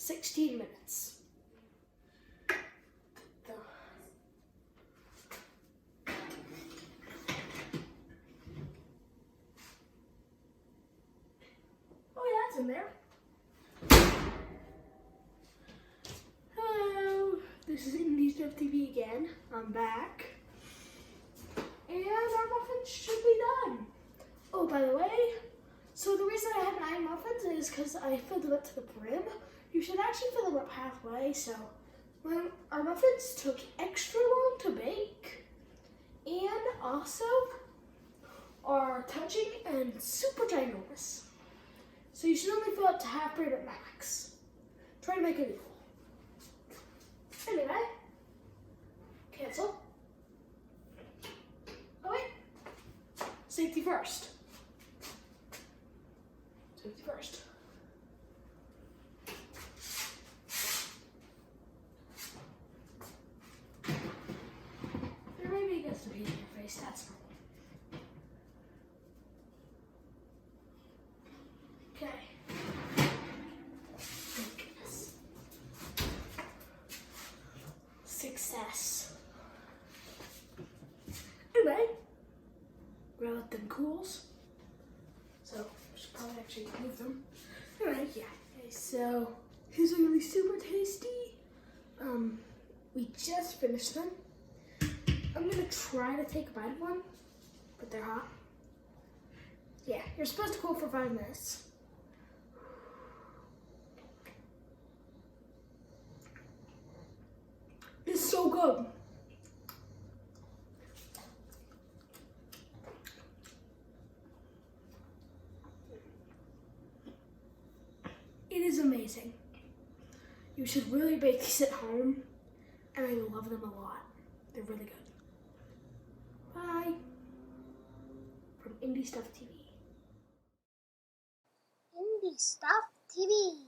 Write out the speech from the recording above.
16 minutes. Oh yeah, it's in there. Hello, this is Indi TV again. I'm back. And our muffins should be done. Oh, by the way, so the reason I had 9 muffins is because I filled them up to the brim. You should actually fill them up halfway, so our muffins took extra long to bake and also are touching and super ginormous. So you should only fill up to half brim at max. Try to make it equal. Anyway, cancel. Oh wait, safety first. Safety first. There maybe gets to be in your face, that's normal. Okay. Thank goodness. Success. Anyway, we're gonna let them cools. So I should probably actually move them. Alright, yeah. Okay, so these are gonna be super tasty. We just finished them. I'm gonna try to take a bite of one, but they're hot. Yeah, you're supposed to cool for 5 minutes. It's so good. It is amazing. You should really bake these at home, and I love them a lot. They're really good. Bye. From Indi TV. Indi TV.